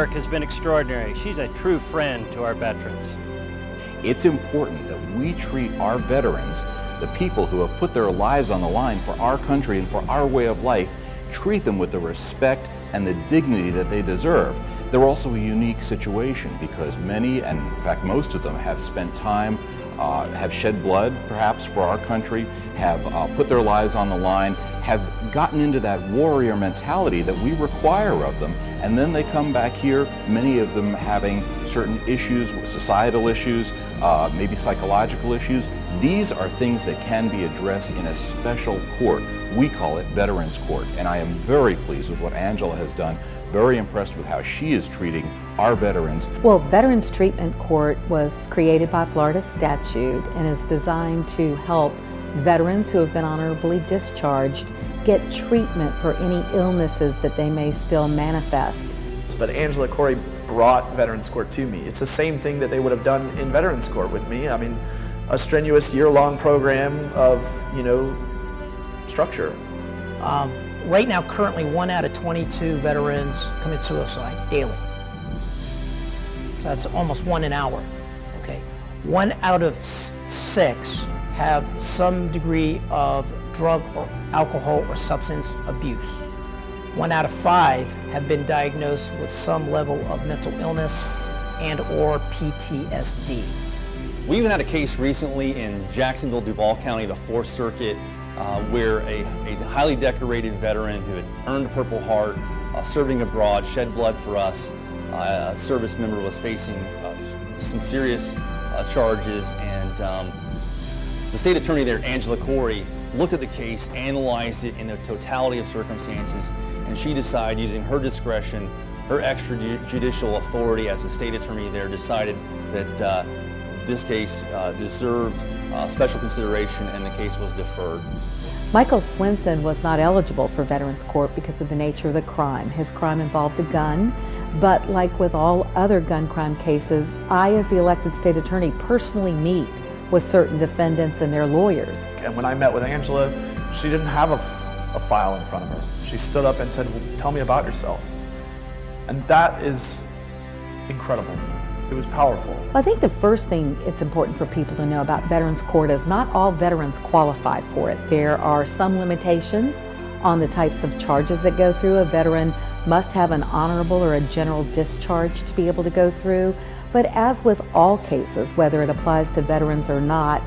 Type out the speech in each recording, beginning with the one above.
work has been extraordinary. She's a true friend to our veterans. It's important that we treat our veterans, the people who have put their lives on the line for our country and for our way of life, treat them with the respect and the dignity that they deserve. They're also a unique situation because many, and in fact most of them, have spent time, have shed blood perhaps for our country, have put their lives on the line, have gotten into that warrior mentality that we require of them, and then they come back here, many of them having certain issues, societal issues, maybe psychological issues. These are things that can be addressed in a special court. We call it Veterans Court, and I am very pleased with what Angela has done, very impressed with how she is treating our veterans. Well, Veterans Treatment Court was created by Florida statute and is designed to help veterans who have been honorably discharged get treatment for any illnesses that they may still manifest. But Angela Corey brought Veterans Court to me. It's the same thing that they would have done in Veterans Court with me. I mean, a strenuous year-long program of, structure. Right now, currently, 1 out of 22 veterans commit suicide daily. So that's almost 1 an hour, okay? 1 out of 6 have some degree of drug or alcohol or substance abuse. 1 out of 5 have been diagnosed with some level of mental illness and or PTSD. We even had a case recently in Jacksonville, Duval County, the 4th Circuit, where a highly decorated veteran who had earned a Purple Heart, serving abroad, shed blood for us, a service member was facing some serious charges, and the state attorney there, Angela Corey, looked at the case, analyzed it in the totality of circumstances, and she decided, using her discretion, her extrajudicial authority as the state attorney there, decided that this case deserved special consideration, and the case was deferred. Michael Swinson was not eligible for Veterans Court because of the nature of the crime. His crime involved a gun, but like with all other gun crime cases, I, as the elected state attorney, personally meet with certain defendants and their lawyers. And when I met with Angela, she didn't have a file in front of her. She stood up and said, "Well, tell me about yourself." And that is incredible. It was powerful. I think the first thing it's important for people to know about Veterans Court is not all veterans qualify for it. There are some limitations on the types of charges that go through. A veteran must have an honorable or a general discharge to be able to go through. But as with all cases, whether it applies to veterans or not,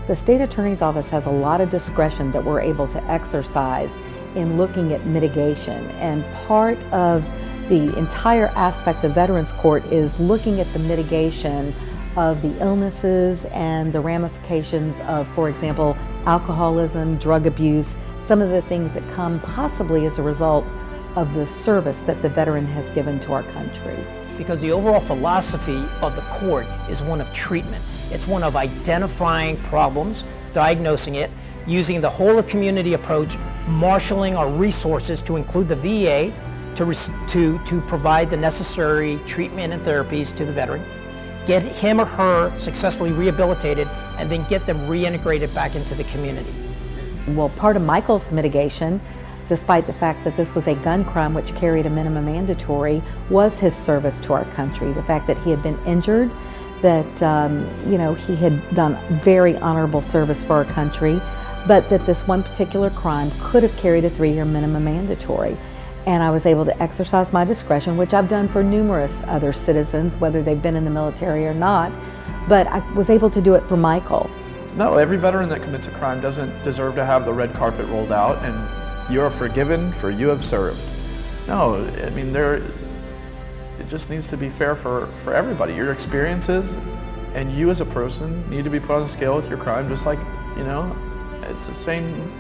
the state attorney's office has a lot of discretion that we're able to exercise in looking at mitigation. And part of the entire aspect of Veterans Court is looking at the mitigation of the illnesses and the ramifications of, for example, alcoholism, drug abuse, some of the things that come possibly as a result of the service that the veteran has given to our country. Because the overall philosophy of the court is one of treatment. It's one of identifying problems, diagnosing it, using the whole of community approach, marshaling our resources to include the VA to provide the necessary treatment and therapies to the veteran, get him or her successfully rehabilitated, and then get them reintegrated back into the community. Well, part of Michael's mitigation, despite the fact that this was a gun crime which carried a minimum mandatory, was his service to our country. The fact that he had been injured, that he had done very honorable service for our country, but that this one particular crime could have carried a 3-year minimum mandatory. And I was able to exercise my discretion, which I've done for numerous other citizens, whether they've been in the military or not, but I was able to do it for Michael. No, every veteran that commits a crime doesn't deserve to have the red carpet rolled out and "you are forgiven for you have served." No, I mean, it just needs to be fair for everybody. Your experiences and you as a person need to be put on the scale with your crime, just like, it's the same.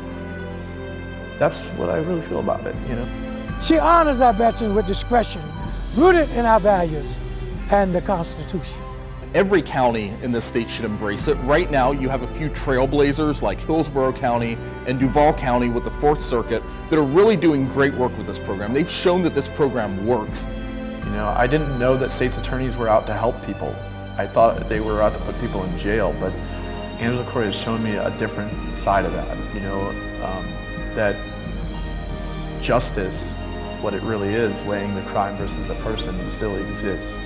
That's what I really feel about it, She honors our veterans with discretion, rooted in our values and the Constitution. Every county in this state should embrace it. Right now, you have a few trailblazers like Hillsborough County and Duval County with the 4th Circuit that are really doing great work with this program. They've shown that this program works. I didn't know that state's attorneys were out to help people. I thought they were out to put people in jail, but Angela Corey has shown me a different side of that, that justice what it really is, weighing the crime versus the person, still exists.